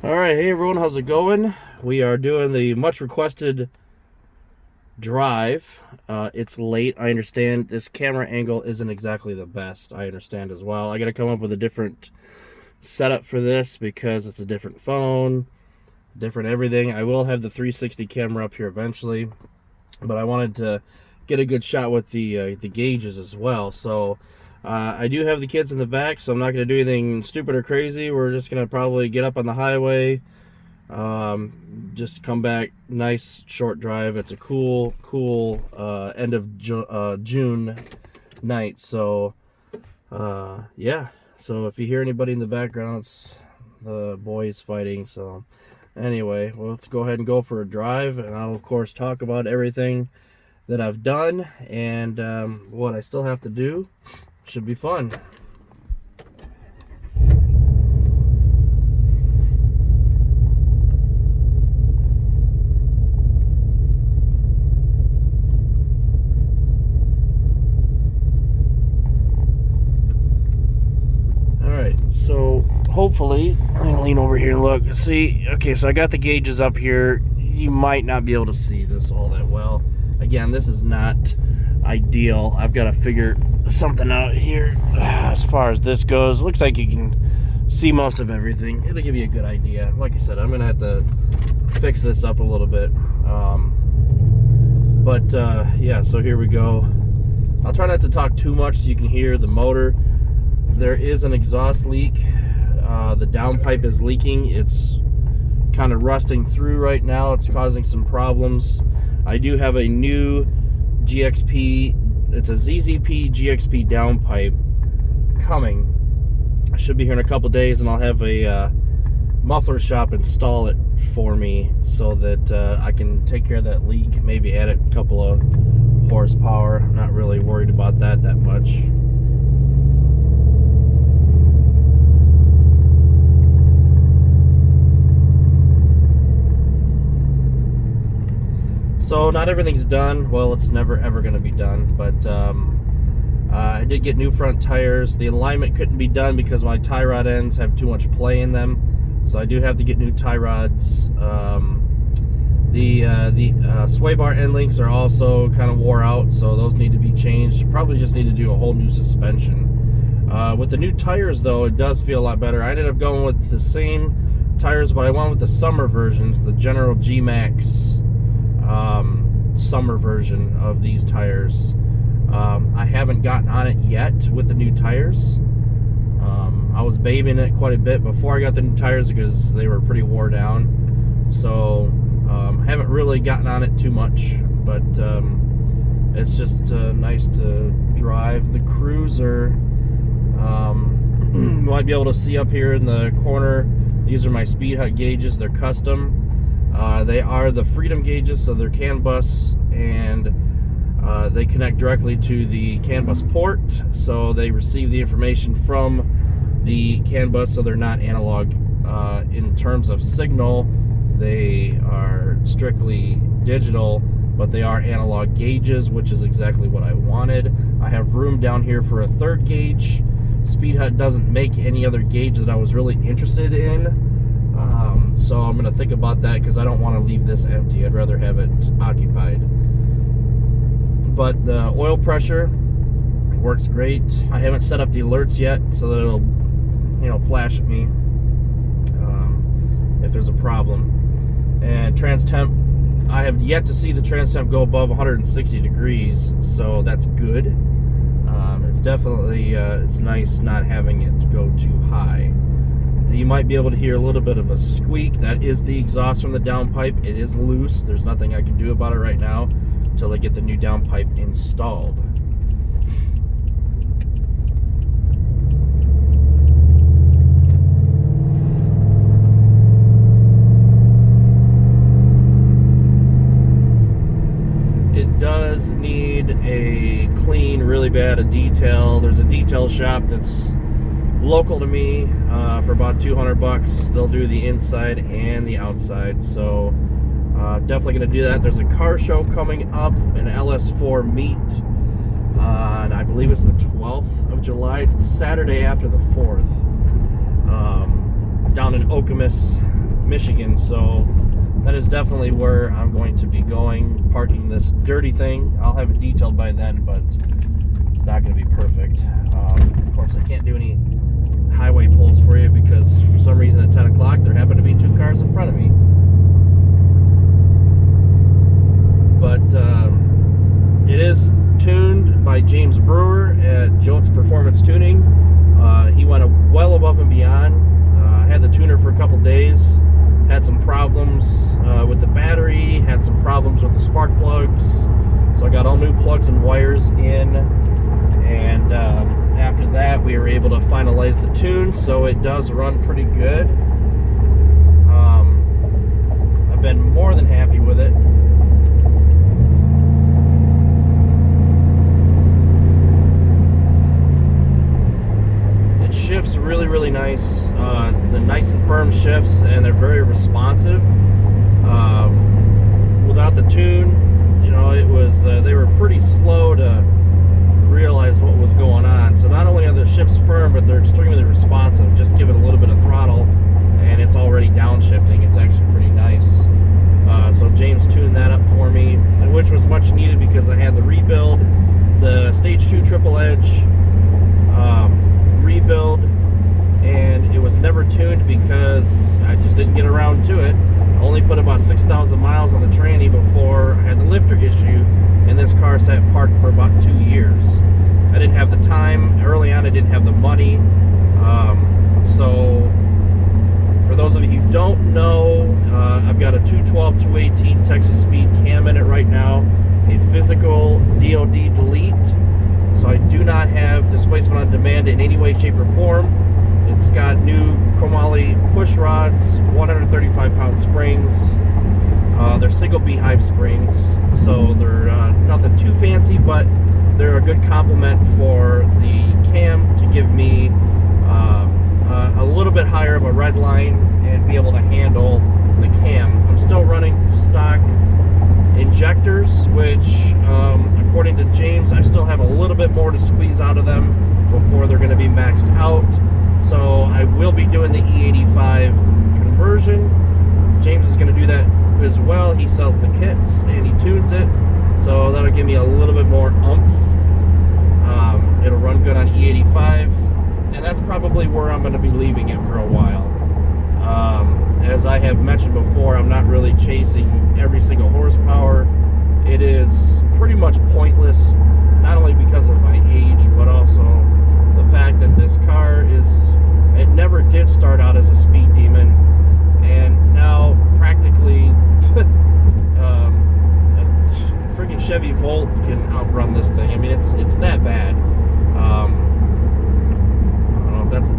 Alright, hey everyone, how's it going? We are doing the much requested drive. It's late, I understand. This camera angle isn't exactly the best, I understand as well. I gotta come up with a different setup for this because it's a different phone, different everything. I will have the 360 camera up here eventually, but I wanted to get a good shot with the gauges as well. So I do have the kids in the back, so I'm not going to do anything stupid or crazy. We're just going to probably get up on the highway, just come back, nice short drive. It's a cool end of June night. So yeah, so if you hear anybody in the background, it's the boys fighting. So anyway, well, let's go ahead and go for a drive, and I'll of course talk about everything that I've done and what I still have to do. Should be fun. Alright, so hopefully, let me lean over here and look. See, okay, so I got the gauges up here. You might not be able to see this all that well. Again, this is not ideal. I've got to figure something out here as far as this goes. Looks like you can see most of everything. It'll give you a good idea. Like I said, I'm gonna have to fix this up a little bit, yeah, so here we go. I'll try not to talk too much so you can hear the motor. There is an exhaust leak. The downpipe is leaking. It's kind of rusting through right now. It's causing some problems. I do have a new GXP, it's a ZZP GXP downpipe coming. I should be here in a couple days, and I'll have a muffler shop install it for me so that I can take care of that leak, maybe add a couple of horsepower. I'm not really worried about that much. So not everything's done. Well, it's never ever going to be done, but I did get new front tires. The alignment couldn't be done because my tie rod ends have too much play in them, so I do have to get new tie rods. The sway bar end links are also kind of wore out, so those need to be changed. Probably just need to do a whole new suspension. With the new tires though, it does feel a lot better. I ended up going with the same tires, but I went with the summer versions, the General G-Max summer version of these tires. I haven't gotten on it yet with the new tires. I was babying it quite a bit before I got the new tires because they were pretty wore down, so haven't really gotten on it too much, but it's just nice to drive the Cruiser. You might be able to see up here in the corner, these are my Speed Hut gauges. They're custom. They are the Freedom gauges, so they're CAN bus, and they connect directly to the CAN bus port, so they receive the information from the CAN bus, so they're not analog. In terms of signal, they are strictly digital, but they are analog gauges, which is exactly what I wanted. I have room down here for a third gauge. Speed Hut doesn't make any other gauge that I was really interested in. So I'm going to think about that because I don't want to leave this empty. I'd rather have it occupied. But the oil pressure works great. I haven't set up the alerts yet so that it'll, flash at me if there's a problem. And trans temp, I have yet to see the trans temp go above 160 degrees, so that's good. It's definitely it's nice not having it go too high. You might be able to hear a little bit of a squeak. That is the exhaust from the downpipe. It is loose. There's nothing I can do about it right now until I get the new downpipe installed. It does need a clean really bad, a detail. There's a detail shop that's local to me for about $200. They'll do the inside and the outside, so definitely going to do that. There's a car show coming up, an LS4 meet on, I believe it's the 12th of July. It's the Saturday after the 4th, down in Okemos, Michigan. So that is definitely where I'm going to be going, parking this dirty thing. I'll have it detailed by then, but it's not going to be perfect. Of course, I can't do any highway pulls for you because for some reason at 10 o'clock there happen to be 2 cars in front of me. But it is tuned by James Brewer at Jones Performance Tuning. He went well above and beyond. I had the tuner for a couple days. Had some problems with the battery. Had some problems with the spark plugs. So I got all new plugs and wires in. And after that, we were able to finalize the tune. So it does run pretty good. I've been more than happy with it. Shifts really, really nice. They're nice and firm shifts, and they're very responsive. Without the tune, you know, it was they were pretty slow to realize what was going on. So not only are the shifts firm, but they're extremely responsive. Just give it a little bit of throttle, and it's already downshifting. It's actually pretty nice. So James tuned that up for me, which was much needed because I had the rebuild, the Stage 2 Triple Edge. Rebuild, and it was never tuned because I just didn't get around to it. I only put about 6,000 miles on the tranny before I had the lifter issue, and this car sat parked for about 2 years. I didn't have the time. Early on, I didn't have the money. So for those of you who don't know, I've got a 212, 218 Texas Speed cam in it right now, a physical DOD delete. So I do not have displacement on demand in any way, shape, or form. It's got new chromoly push rods, 135-pound springs. They're single beehive springs, so they're nothing too fancy, but they're a good complement for the cam to give me a little bit higher of a red line and be able to handle the cam. I'm still running stock injectors, which according to James, I still have a little bit more to squeeze out of them before they're going to be maxed out. So I will be doing the E85 conversion. James is going to do that as well. He sells the kits and he tunes it, so that'll give me a little bit more oomph. It'll run good on E85, and that's probably where I'm going to be leaving it for a while. As I have mentioned before, I'm not really chasing every single horsepower. It is pretty much pointless, not only because of my age, but also the fact that this car it never did start out as a speed demon, and now practically a freaking Chevy Volt can outrun this thing. I mean, it's that bad. I don't know if that's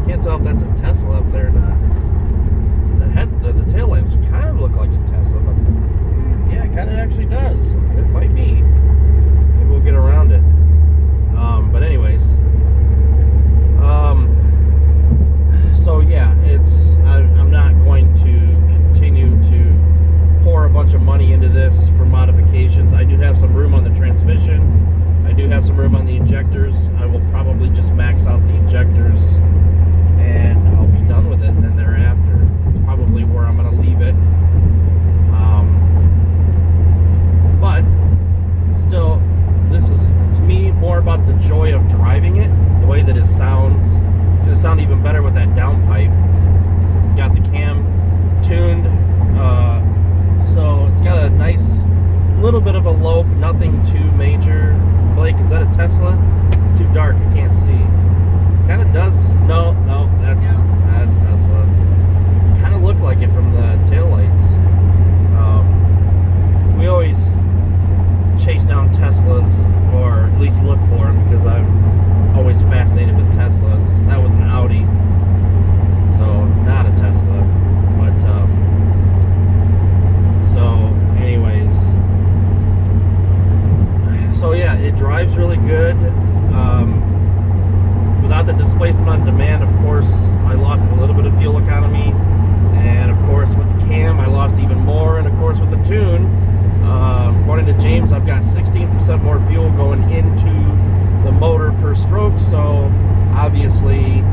can't tell if that's a Tesla up there or not. The tail lamps kind of look like a Tesla, but yeah, it kind of actually does. It might be. Maybe we'll get around it. But anyways, so yeah, I'm not going to continue to pour a bunch of money into this for modifications. I do have some room on the transmission. I do have some room on the injectors. I will probably just max out the injectors, and I'll be done with it. And then thereafter, it's probably where I'm going to leave it. But still, this is to me more about the joy of driving it, the way that it sounds. It's going to sound even better with that downpipe. Got the cam tuned, so it's got a nice little bit of a lope, nothing too major. Blake, is that a Tesla? It's too dark, I can't see. Kind of does. No, that's not a Tesla. Kind of looked like it from the taillights. We always chase down Teslas, or at least look for them, because I'm always fascinated with Teslas. That was an Audi, so not a Tesla. But so anyways, so yeah, it drives really good. Without the displacement on demand, of course, I lost a little bit of fuel economy, and of course with the cam I lost even more, and of course with the tune, according to James, I've got 16% more fuel going into the motor per stroke, so obviously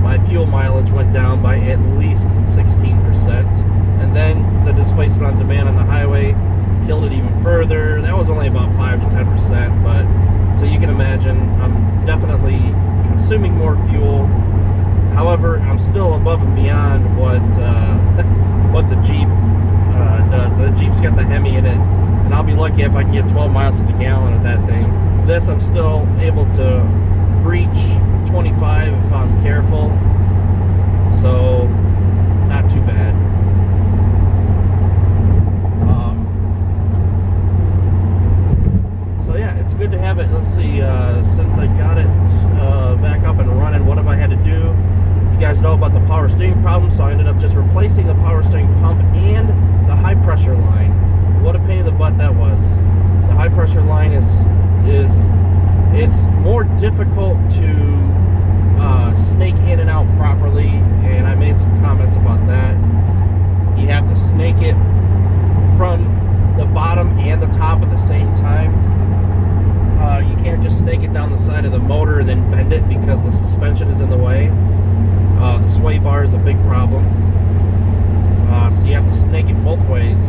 my fuel fuel mileage went down by at least 16%. And then the displacement on demand on the highway killed it even further. That was only about 5 to 10%, but so you can imagine I'm definitely consuming more fuel. However, I'm still above and beyond what what the Jeep does. The Jeep's got the Hemi in it, and I'll be lucky if I can get 12 miles to the gallon with that thing. This, I'm still able to breach 25 if I'm careful, so not too bad. So yeah, it's good to have it. Let's see, since I got it back up and running, what have I had to do? You guys know about the power steering problem, so I ended up just replacing the power steering pump and the high pressure line. What a pain in the butt that was. The high pressure line it's more difficult to snake in and out properly, and I made some comments about that. You have to snake it from the bottom and the top at the same time. You can't just snake it down the side of the motor and then bend it because the suspension is in the way. The sway bar is a big problem. So you have to snake it both ways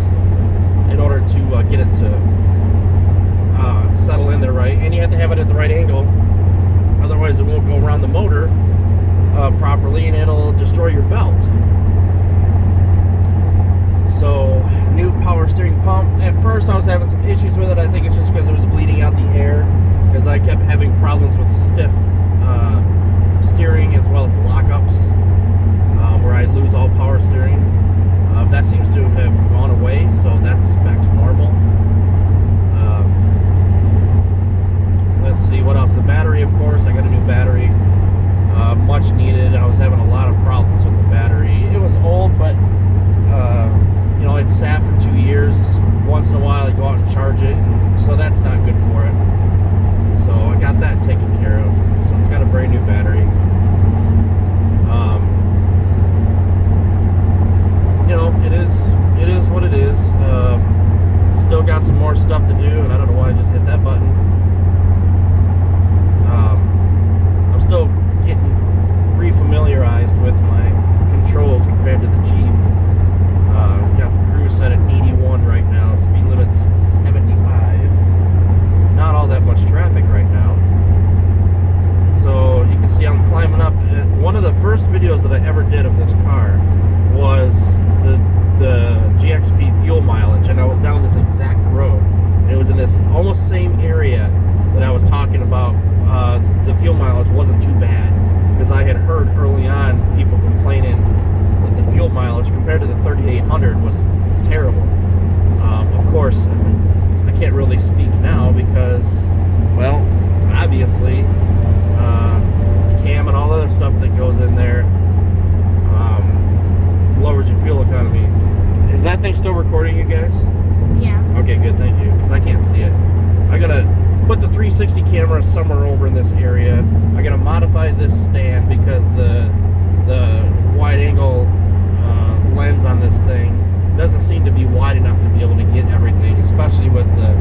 in order to get it to settle in there right. And you have to have it at the right angle. Otherwise it won't go around the motor properly, and it'll destroy your belt. So, new power steering pump. At first I was having some issues with it. I think it's just because it was bleeding out the air, because I kept having problems with stiff steering as well as lockups, where I lose all power steering. That seems to have gone away, so that's back to normal. Let's see, what else? The battery, of course, I got a new battery. Much needed. I was having a lot of problems with the battery. It was old, but you know, it sat for 2 years. Once in a while I go out and charge it, and so that's not good for it. So I got that taken care of. So it's got a brand new battery. You know, it is what it is. Still got some more stuff to do, and I don't know why I just hit that button. I'm still getting refamiliarized with my controls compared to the Jeep. Got the cruise set at 81 right now. Speed limit's 75. Not all that much traffic right now. So you can see I'm climbing up. One of the first videos that I ever did of this car was the GXP fuel mileage, and I was down this exact road. And it was in this almost same area that I was talking about. The fuel mileage wasn't too bad, because I had heard early on people complaining that the fuel mileage compared to the 3800 was terrible. Of course, I can't really speak now because, well, obviously, the cam and all the other stuff that goes in there lowers your fuel economy. Is that thing still recording, you guys? Yeah. Okay, good, thank you, because I can't see it. I gotta put the 360 camera somewhere over in this area. I gotta modify this stand because the wide angle lens on this thing doesn't seem to be wide enough to be able to get everything, especially with the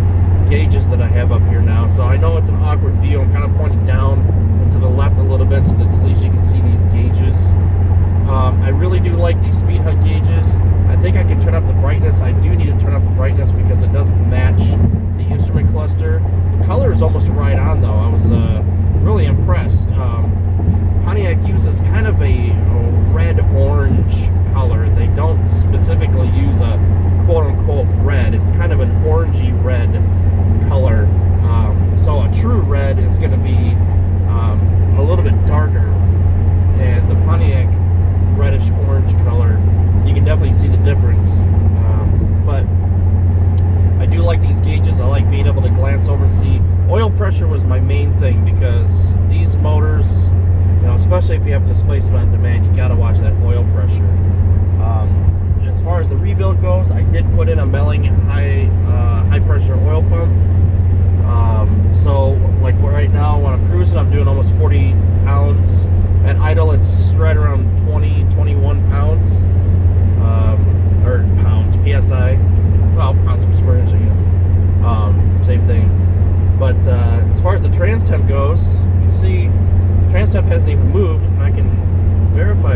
gauges that I have up here now. So I know it's an awkward view. I'm kind of pointing down and to the left a little bit so that at least you can see these gauges. I really do like these speed hut gauges. I think I can turn up the brightness. I do need to turn up the brightness because it doesn't match the instrument cluster. The color is almost right on though. I was really impressed. Pontiac uses kind of a red-orange color. They don't specifically use a quote-unquote red. It's kind of an orangey red color. So a true red is going to be a little bit darker, and the Pontiac reddish-orange color, you can definitely see the difference. But I do like these gauges. I like being able to glance over and see. Oil pressure was my main thing, because these motors, you know, especially if you have displacement on demand, you got to watch that oil pressure. As far as the rebuild goes, I did put in a Melling high pressure oil pump. So like right now when I'm cruising, I'm doing almost 40 pounds. At idle, it's right around 21 pounds. Or pounds, PSI. Well, pounds per square inch, I guess. Same thing. But as far as the trans temp goes, you can see the trans temp hasn't even moved, and I can verify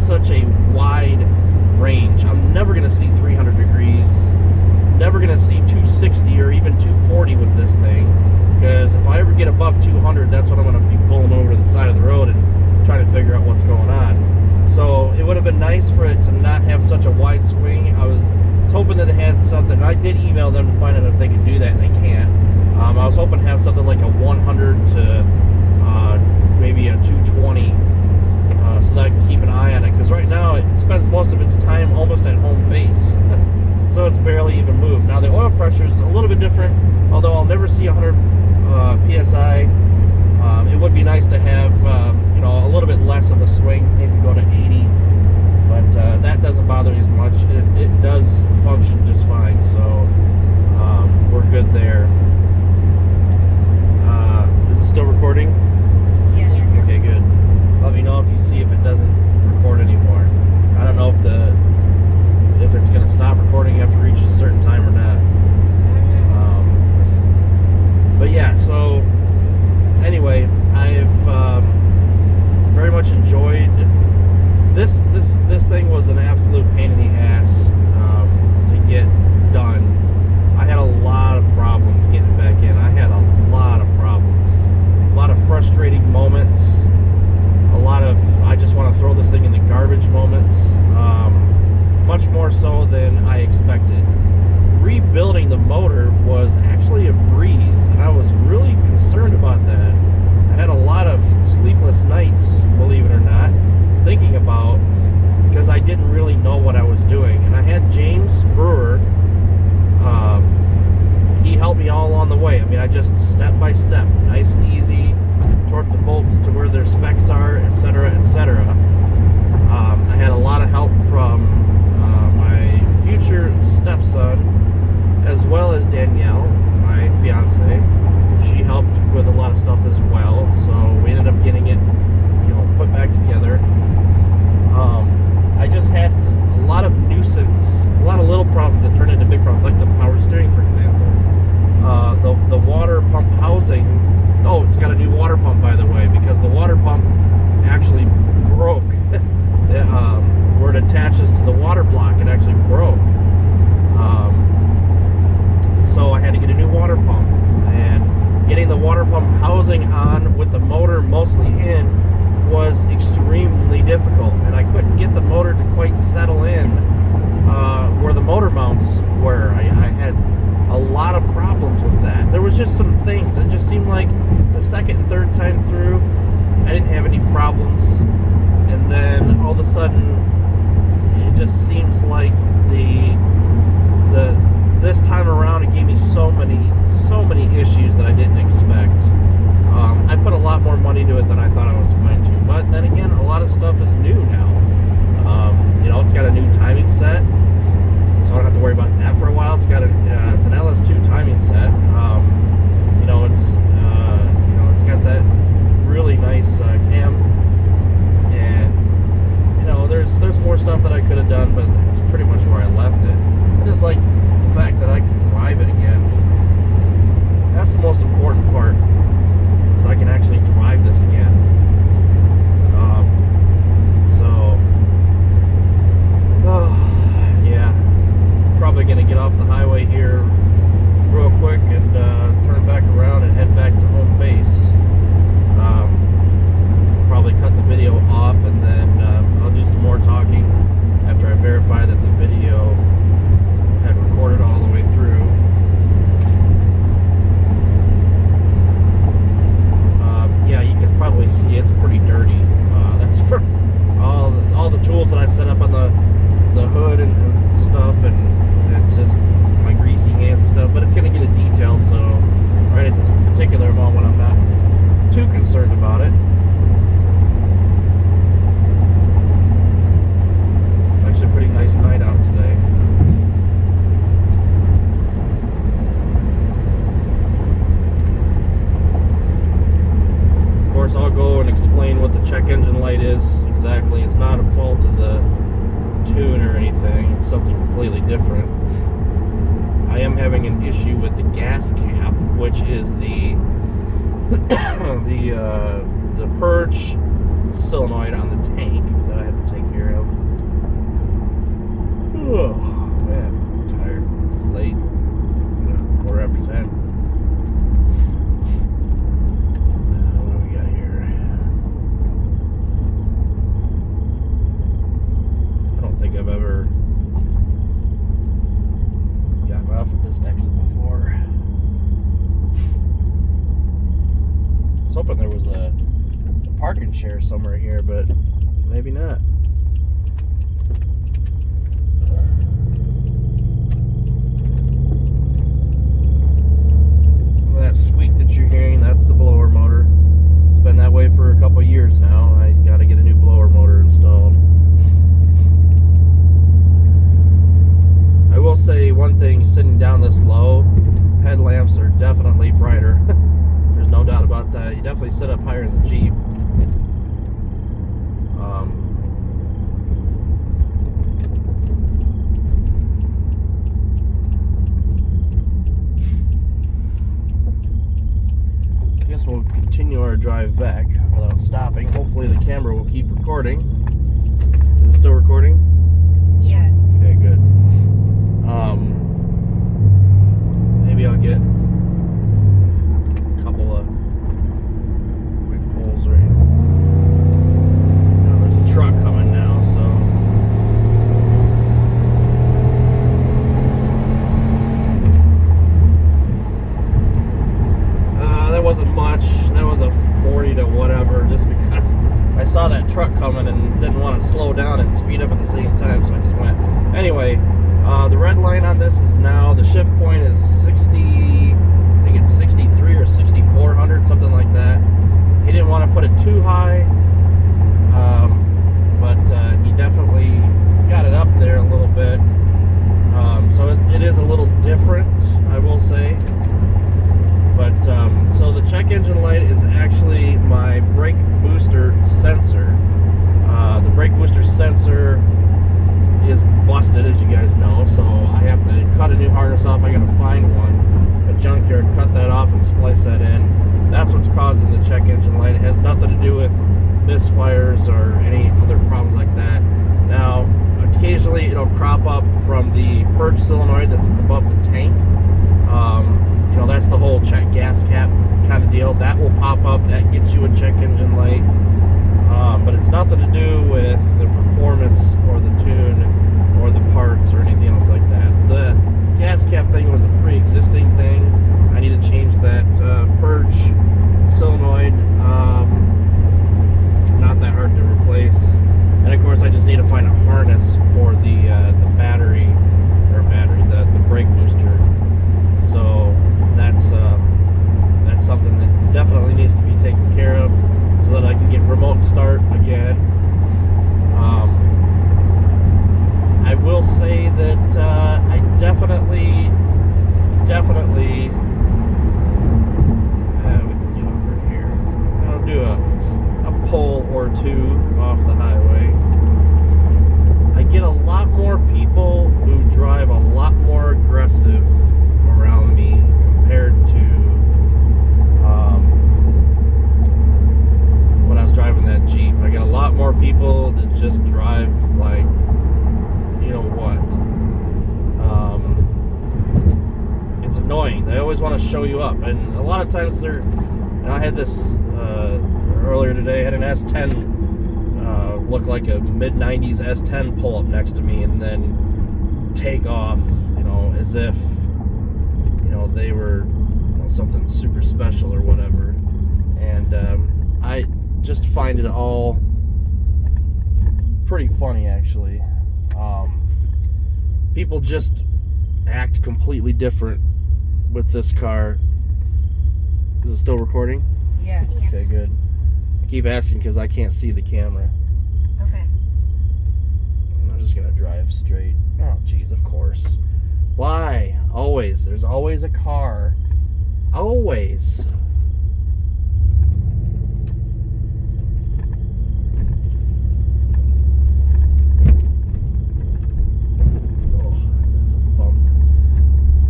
such a wide range. I'm never going to see 300 degrees, never going to see 260 or even 240 with this thing, because if I ever get above 200, that's when I'm going to be pulling over to the side of the road and trying to figure out what's going on. So it would have been nice for it to not have such a wide swing. I was hoping that they had something. I did email them to find out if they could do that, and they can't. I was hoping to have something like a 100 to maybe a 220, so that I can keep an eye on it, because right now it spends most of its time almost at home base. So it's barely even moved. Now the oil pressure is a little bit different, although I'll never see 100 psi. It would be nice to have a little bit less of a swing, maybe go to 80, but that doesn't bother me as much. It does function just fine, so we're good there. Is it still recording? Yes. Okay, good. Let me know if you see if it doesn't record anymore. I don't know if it's going to stop recording after it reaches a certain time or not. But yeah, so anyway, I've very much enjoyed this. This thing was an absolute pain in the ass to get done. I had a lot of problems getting back in. I had a lot of problems, a lot of frustrating moments, a lot of I just want to throw this thing in the garbage moments, much more so than I expected. Rebuilding the motor was actually a breeze, and I was really concerned about that. I had a lot of sleepless nights, believe it or not, thinking about, because I didn't really know what I was doing. And I had James Brewer, he helped me all along the way. I mean, I just step by step, nice and easy, torque the bolts to where their specs are, etc., etc. I had a lot of help from my future stepson, as well as Danielle, my fiance. She helped with a lot of stuff as well, so we ended up getting it, put back together. I just had a lot of nuisance, a lot of little problems that turned into big problems, like the power steering, for example. The water pump housing. Oh, it's got a new water pump, by the way, because the water pump actually broke. Where it attaches to the water block, it actually broke. So I had to get a new water pump, and getting the water pump housing on with the motor mostly in was extremely difficult, and I couldn't get the motor to quite settle in where the motor mounts were. I had a lot of problems with that. There was just some things. It just seemed like the second and third time through, I didn't have any problems, and then all of a sudden, it just seems like this time around, it gave me so many issues that I didn't expect. I put a lot more money into it than I thought I was going to, but then again, a lot of stuff is new now. It's got a new timing set, so I don't have to worry about that for a while. It's got it's an LS2 timing set. It's got that really nice cam, and there's more stuff that I could have done, but that's pretty much where I left it. I just like the fact that I can drive it again. That's the most important part, is I can actually drive this again. Yeah, probably gonna get off the highway here real quick and turn back around and head back to home base. Probably cut the video off, and then I'll do some more talking after I verify that the video had recorded all the way through. Yeah, you can probably see it's pretty dirty. That's for all the tools that I set up on the hood and stuff, and it's just my greasy hands and stuff. But it's going to get a detail, so right at this particular moment, I'm not too concerned about it. It's actually a pretty nice night out today. Of course, I'll go and explain what the check engine light is exactly. It's not a fault of the tune or anything. It's something completely different. I am having an issue with the gas cap, which is the purge solenoid on the tank that I have to take care of. Oh, man, I'm tired. It's late. 10:15. What do we got here? I don't think I've ever gotten off at this exit before. I was hoping there was a parking share somewhere here, but maybe not. That squeak that you're hearing, that's the blower motor. It's been that way for a couple years now. I gotta get a new blower motor installed. I will say one thing, sitting down this low, headlamps are definitely brighter. There's no doubt about that. You definitely sit up higher in the Jeep. I guess we'll continue our drive back without stopping. Hopefully the camera will keep recording. Is it still recording? Yes. Okay, good. Maybe I'll get a couple of quick pulls right here. Now there's a truck coming now, so that wasn't much. That was a 40 to whatever, just because I saw that truck coming and didn't want to slow down and speed up at the same time, so I just went. Anyway, the red line on this is now, the shift point is 60, I think it's 63 or 6400, something like that. He didn't want to put it too high, but he definitely got it up there a little bit. So it is a little different, I will say. But, so the check engine light is actually my brake booster sensor. The brake booster sensor is busted, as you guys know, so I have to cut a new harness off. I gotta find one, a junkyard, cut that off and splice that in. That's what's causing the check engine light. It has nothing to do with misfires or any other problems like that. Now, occasionally it'll crop up from the purge solenoid that's above the tank. You know, that's the whole check gas cap kind of deal. That will pop up. That gets you a check engine light. But it's nothing to do with the performance or the tune or the parts or anything else like that. The gas cap thing was a pre-existing thing. I need to change that purge solenoid. Not that hard to replace. And of course, I just need to find a harness for the brake booster. So that's something that definitely needs to be taken care of, so that I can get remote start again. I will say that I definitely we can get off right here. I'll do a pull or two off the highway. I get a lot more people who drive a lot more aggressive around me compared to when I was driving that Jeep. I get a lot more people that just drive like, you know what, it's annoying. They always want to show you up, and a lot of times they're, and I had this earlier today. I had an S10 look like a mid-90s S10 pull up next to me and then take off, you know, as if, you know, they were, you know, something super special or whatever. And I just find it all pretty funny, actually. People just act completely different with this car. Is it still recording? Yes. Okay, good. I keep asking because I can't see the camera. Okay. I'm just gonna drive straight. Oh, geez, of course. Why? Always. There's always a car. Always. Oh, that's a bump.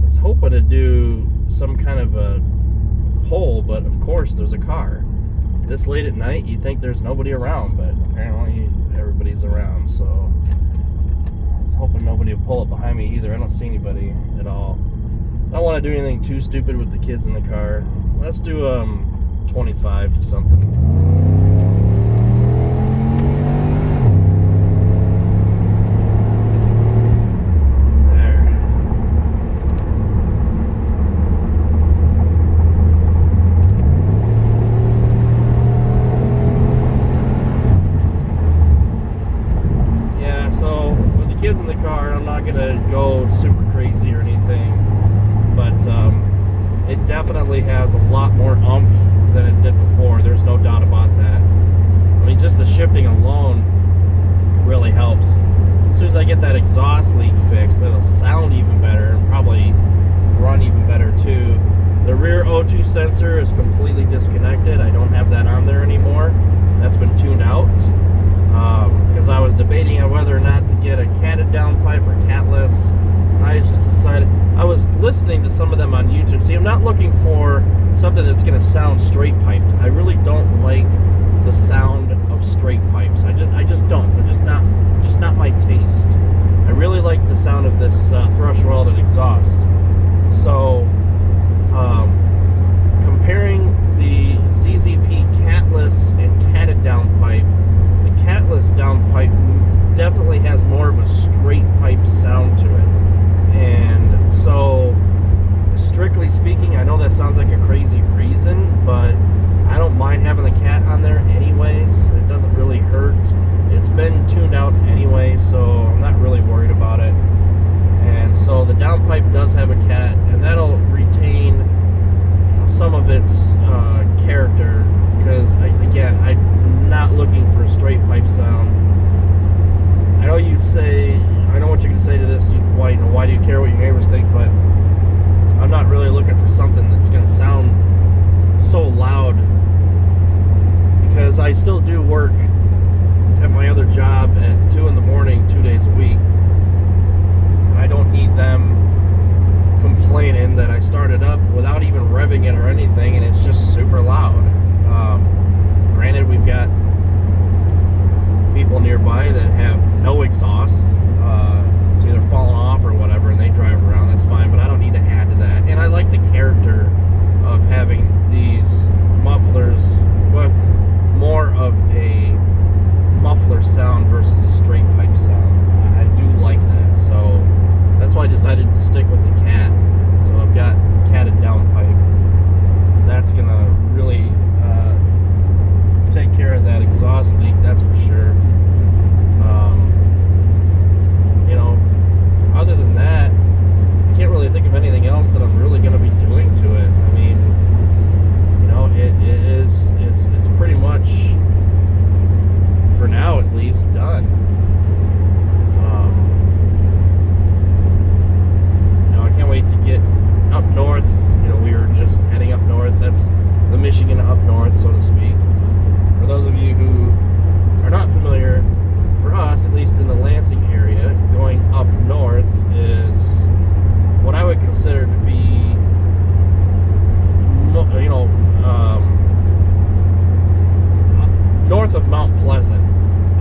I was hoping to do some kind of a hole, but of course there's a car. This late at night, you'd think there's nobody around, but apparently everybody's around, so let's hoping nobody will pull up behind me either. I don't see anybody at all. I don't want to do anything too stupid with the kids in the car. Let's do 25 to something. Kids in the car, I'm not gonna go super crazy or anything, but it definitely has a lot more oomph than it did before. There's no doubt about that. I mean, just the shifting alone really helps. As soon as I get that exhaust leak fixed, it'll sound even better and probably run even better too. The rear O2 sensor is completely disconnected. I don't have that on there anymore. That's been tuned out. Because I was debating on whether or not to get a catted downpipe or catless. I just decided, I was listening to some of them on YouTube. See, I'm not looking for something that's going to sound straight piped. I really don't like the sound of straight pipes. I just don't. They're just not my taste. I really like the sound of this thrush welded exhaust. So, comparing the ZZP catless and catted downpipe, catless downpipe definitely has more of a straight pipe sound to it. And so, strictly speaking, I know that sounds like a crazy reason, but I don't mind having the cat on there anyways. It doesn't really hurt. It's been tuned out anyway, so I'm not really worried about it. And so the downpipe does have a cat, and that'll retain some of its character, because I'm not looking for a straight pipe sound. I know you'd say, I know what you're gonna say to this. Why do you care what your neighbors think? But I'm not really looking for something that's gonna sound so loud, because I still do work at my other job at 2 in the morning, 2 days a week. I don't need them complaining that I started up without even revving it or anything, and it's just super loud. Granted, we've got people nearby that have no exhaust. It's either falling off or whatever, and they drive around. That's fine, but I don't need to add to that. And I like the character of having these mufflers with more of a muffler sound versus a straight pipe sound. I do like that, so that's why I decided to stick with the cat. So I've got catted downpipe. That's gonna really take care of that exhaust leak, that's for sure. Other than that, I can't really think of anything else that I'm really going to be doing to it. I mean, it's pretty much, for now at least, done. I can't wait to get up north. We were just heading up north. That's the Michigan up north, so to speak. For those of you who are not familiar, for us, at least in the Lansing area, going up north is what I would consider to be, north of Mount Pleasant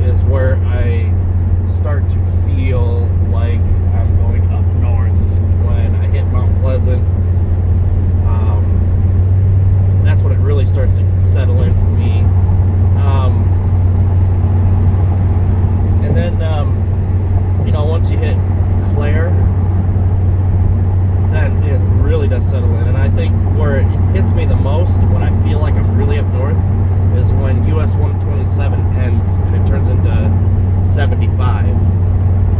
is where I start to feel like I'm going up north. When I hit Mount Pleasant, that's when it really starts to settle in for me. And then, once you hit Clare, then it really does settle in. And I think where it hits me the most, when I feel like I'm really up north, is when US 127 ends and it turns into 75.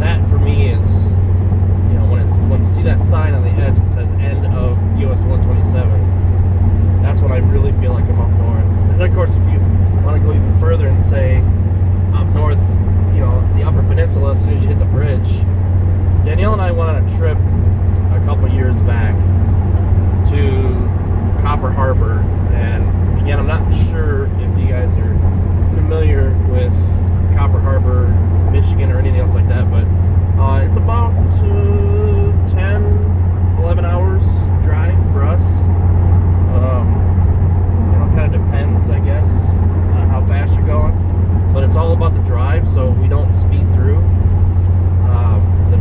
That for me is, when you see that sign on the edge that says end of US 127, that's when I really feel like I'm up north. And of course, if you want to go even further and say up north, the Upper Peninsula, as soon as you hit the bridge. Danielle and I went on a trip a couple years back to Copper Harbor, and again, I'm not sure if you guys are familiar with Copper Harbor, Michigan, or anything else like that, but it's about 10, 11 hours drive for us. Kind of depends, I guess, on how fast you're going. But it's all about the drive, so we don't speed through. The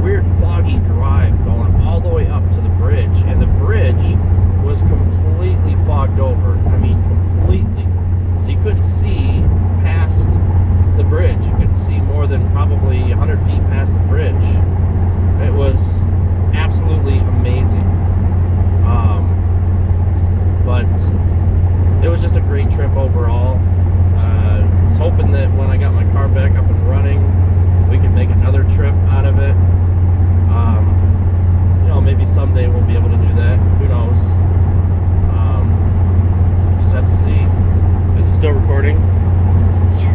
weird foggy drive going all the way up to the bridge, and the bridge was completely fogged over. I mean, completely. So you couldn't see past the bridge. You couldn't see more than probably 100 feet past the bridge. It was absolutely amazing. But it was just a great trip overall. I was hoping that when I got my car back up and running, we could make another trip out of it. Maybe someday we'll be able to do that. Who knows? Just have to see. Is it still recording? Yeah.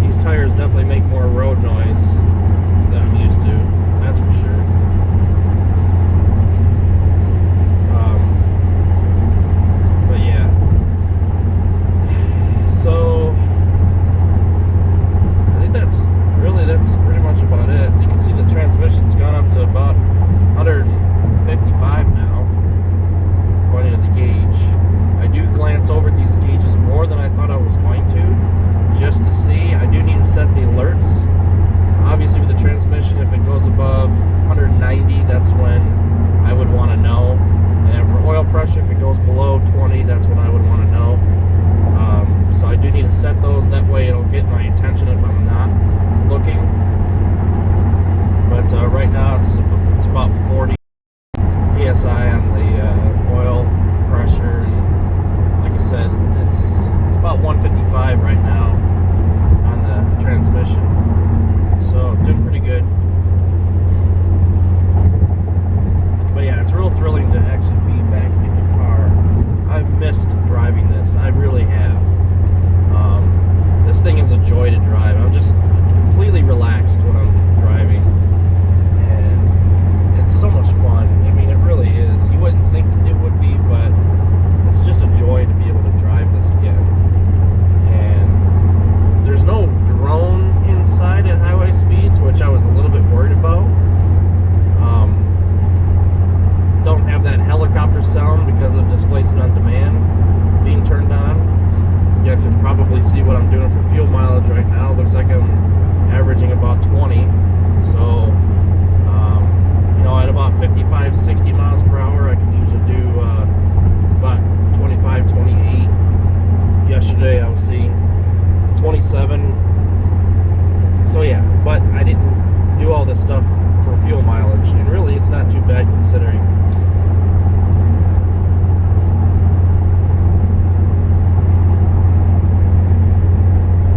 These tires definitely make more road noise than I'm used to. That's for sure. But yeah. So I think that's pretty much about it. You can see the transmission's gone up to about 155 now, according to the gauge. I do glance over these gauges more than I thought I was going to, just to see. I do need to set the alerts. Obviously with the transmission, if it goes above 190, that's when I would want to know. And for oil pressure, if it goes below 20, that's when I would want to know. So I do need to set those, that way it'll get my attention if I'm not looking. But right now it's about 40 psi on the oil pressure. And like I said, it's about 155 right now on the transmission. So doing pretty good. But yeah, it's real thrilling to actually be back in the car. I've missed driving this. I really have. This thing is a joy to drive. I'm just completely relaxed when I'm driving, and it's so much fun. I mean, it really is. You wouldn't think it would be, but it's just a joy to be able to drive this again. And there's no drone inside at highway speeds, which I was a little bit worried about. Don't have that helicopter sound because of displacement on demand being turned on. You guys can probably see what I'm doing for fuel mileage right now. Looks like I'm averaging about 20. So, at about 55, 60 miles per hour, I can usually do about 25, 28. Yesterday I was seeing 27. So yeah, but I didn't do all this stuff for fuel mileage, and really it's not too bad considering.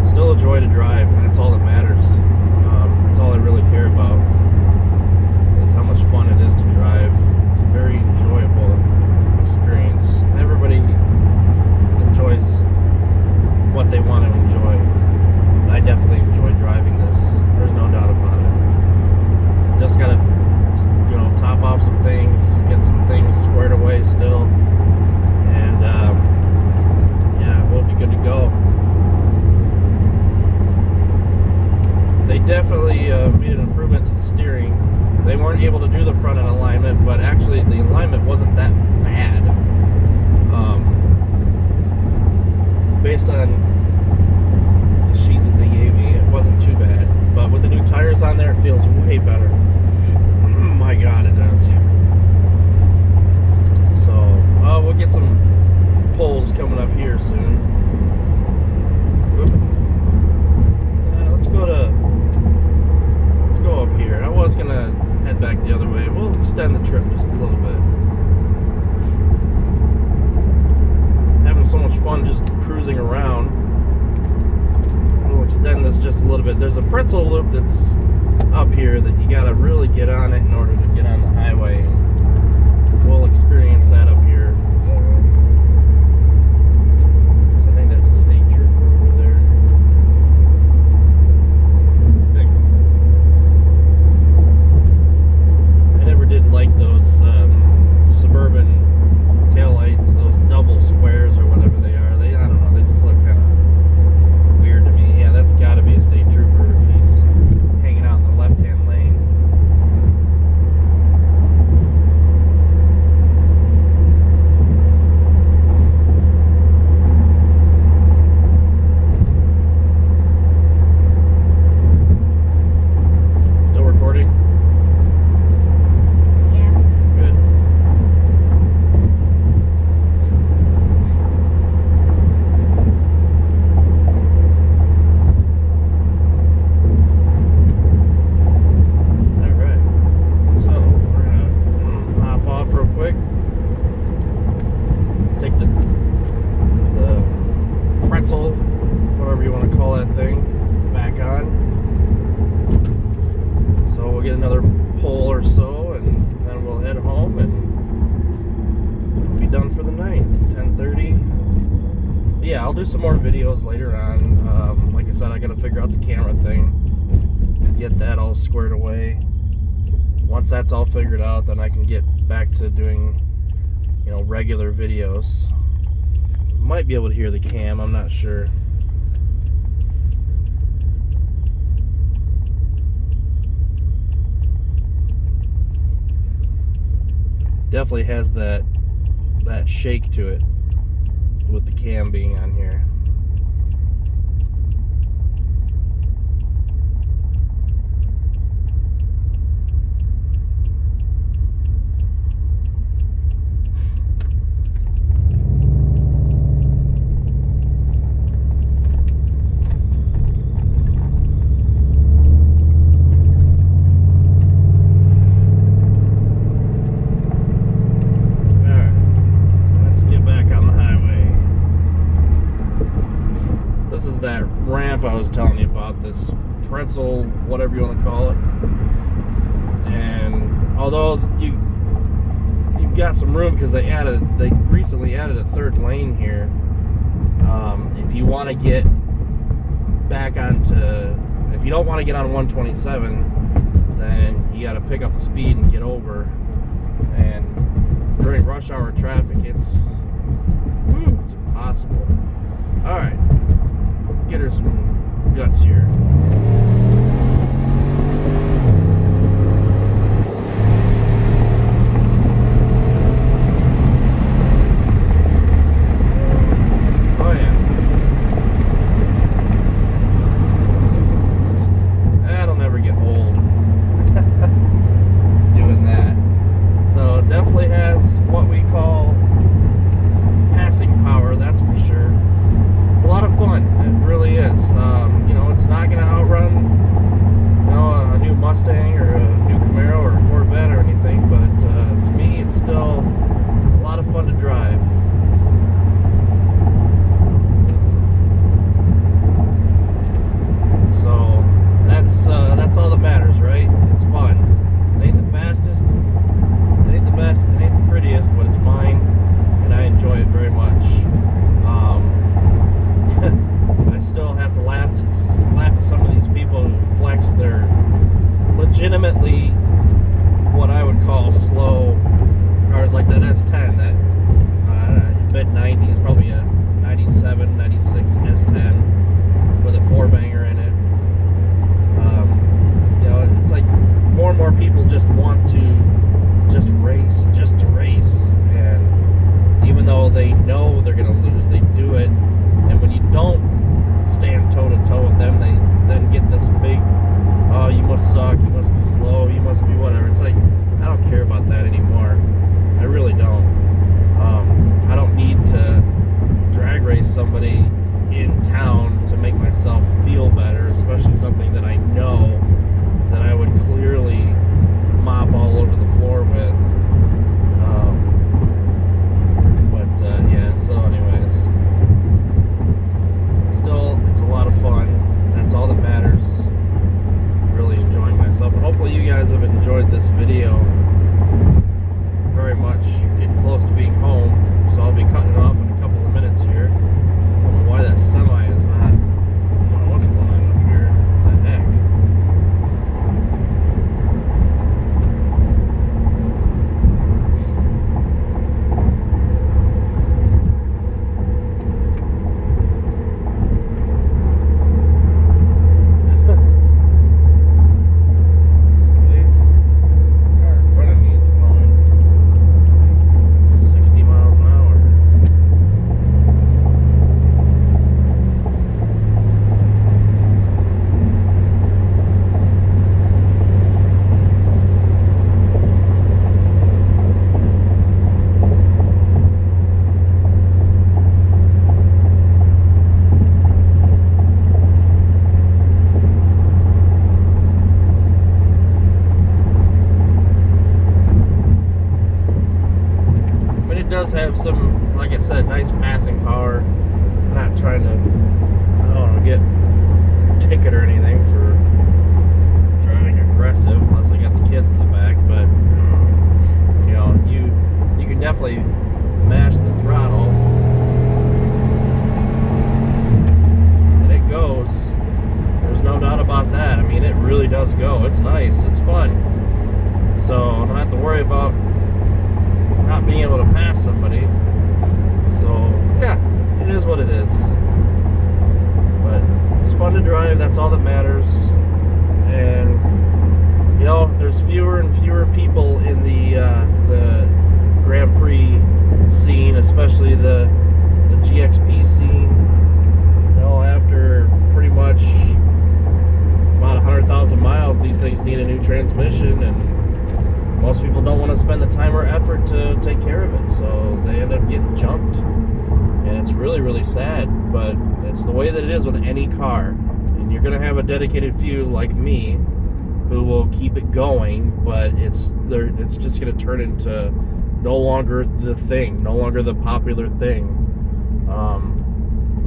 Still a joy to drive, and that's all that matters. That's all I really care about, is how much fun it is to drive. It's a very enjoyable experience. Everybody enjoys what they want to enjoy. I definitely enjoy driving this. There's no doubt about it. Just gotta, top off some things, get some things squared away still, and yeah, we'll be good to go. They definitely made an improvement to the steering. They weren't able to do the front end alignment, but actually the alignment wasn't that bad. Based on the sheet that they gave me, it wasn't too bad. But with the new tires on there, it feels way better. My God, it does. So, we'll get some polls coming up here soon. Let's go up here. I was gonna head back the other way. We'll extend the trip just a little bit. Having so much fun just cruising around. We'll extend this just a little bit. There's a pretzel loop that's up here that you gotta really get on it in order to get on the highway. We'll experience that up here. So I think that's a state trooper over there. I never did like those suburban taillights, those double squares or whatever they are. I don't know, they just look kind of weird to me. Yeah, that's got to be a state trooper if he's hanging out in the left-hand lane. pretzel, whatever you want to call that thing, back on. So we'll get another pull or so, and then we'll head home and we'll be done for the night. 10:30. Yeah, I'll do some more videos later on. Like I said, I gotta figure out the camera thing, get that all squared away. Once that's all figured out, then I can get back to doing, you know, regular videos. Might be able to hear the cam, I'm not sure. Definitely has that shake to it with the cam being on here. That ramp I was telling you about, this pretzel, whatever you want to call it. And although you've got some room because they recently added a third lane here. If you want to get back onto, if you don't want to get on 127, then you got to pick up the speed and get over. And during rush hour traffic, it's impossible. All right. Get her some guts here. Oh yeah. That'll never get old. Doing that. So it definitely has what we call passing power, that's for sure. It's a lot of fun. It really is. You know, it's not going to outrun, you know, a new Mustang or a new Camaro or a Corvette or anything, but to me, it's still a lot of fun to drive. So that's all that matters, right? It's fun. It ain't the fastest, it ain't the best, it ain't the prettiest, but it's mine, and I enjoy it very much. I still have to laugh at some of these people who flex their legitimately what I would call slow cars, like that S10, that mid-90s, probably a 97, 96 S10 with a 4-banger in it. You know, it's like more and more people just want to just to race, and even though they know they're going to lose, they do it. And when you don't stand toe-to-toe with them, they then get this big, oh, you must suck, you must be slow, you must be whatever. It's like, I don't care about that anymore. I really don't. I don't need to drag race somebody in town to make myself feel better, especially something that I know that I would clearly mop all over the floor with. Yeah, so anyways. Still, it's a lot of fun. That's all that matters. Really enjoying myself. And hopefully you guys have enjoyed this video very much. Getting close to being home, so I'll be cutting it off in a couple of minutes here. I don't know why that semi is not, I don't know what's going on up here. What the heck? does have some, like I said, nice passing power. not trying to, I don't know, get a ticket or anything for driving aggressive, plus I got the kids in the back, but you know, you can definitely mash the throttle and it goes. There's no doubt about that. I mean, it really does go. It's nice. It's fun. So I don't have to worry about not being able to pass somebody. So yeah, it is what it is. But it's fun to drive. That's all that matters. And you know, there's fewer and fewer people in the Grand Prix scene, especially the GXP scene. You know, after pretty much about 100,000 miles, these things need a new transmission, and most people don't want to spend the time or effort to take care of it, so they end up getting junked. And it's really, really sad, but it's the way that it is with any car. And you're going to have a dedicated few like me who will keep it going, but it's just going to turn into no longer the thing, no longer the popular thing.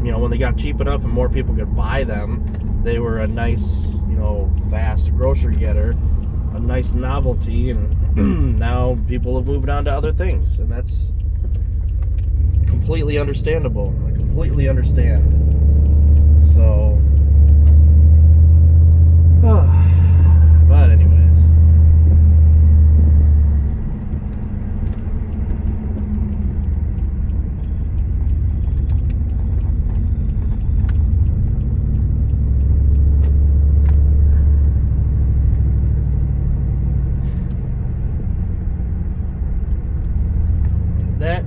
You know, when they got cheap enough and more people could buy them, they were a nice, you know, fast grocery getter, a nice novelty, and now people have moved on to other things, and that's completely understandable. I completely understand. So, but anyways. That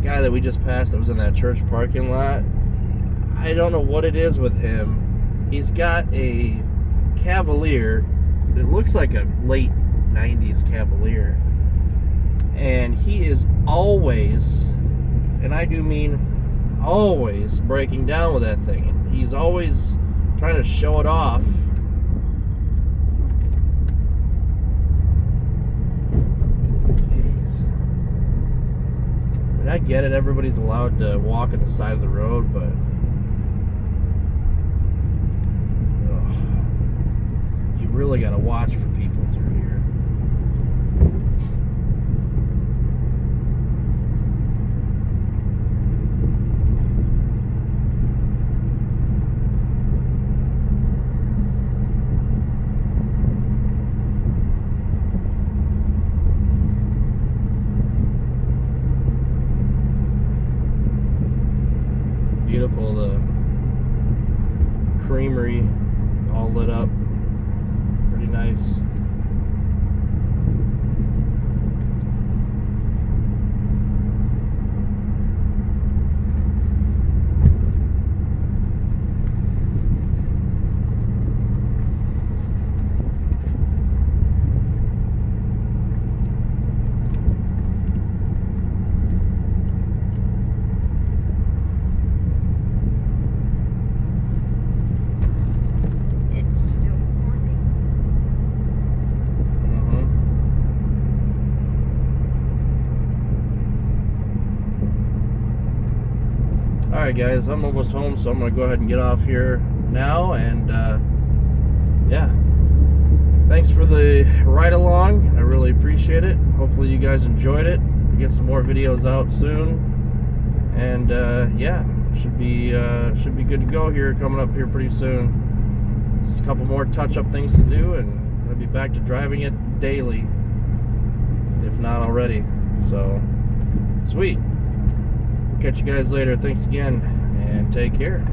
guy that we just passed that was in that church parking lot, I don't know what it is with him. He's got a Cavalier. It looks like a late 90s Cavalier. And he is always, and I do mean always, breaking down with that thing. And he's always trying to show it off. I get it, everybody's allowed to walk on the side of the road, but you really got to watch for people through here. Beautiful, the creamery all lit up, pretty nice. Alright guys, I'm almost home, so I'm going to go ahead and get off here now, and yeah, thanks for the ride along. I really appreciate it. Hopefully you guys enjoyed it. We'll get some more videos out soon, and yeah, should be good to go here, coming up here pretty soon. Just a couple more touch-up things to do, and I'll be back to driving it daily, if not already. So, sweet. Catch you guys later. Thanks again, and take care.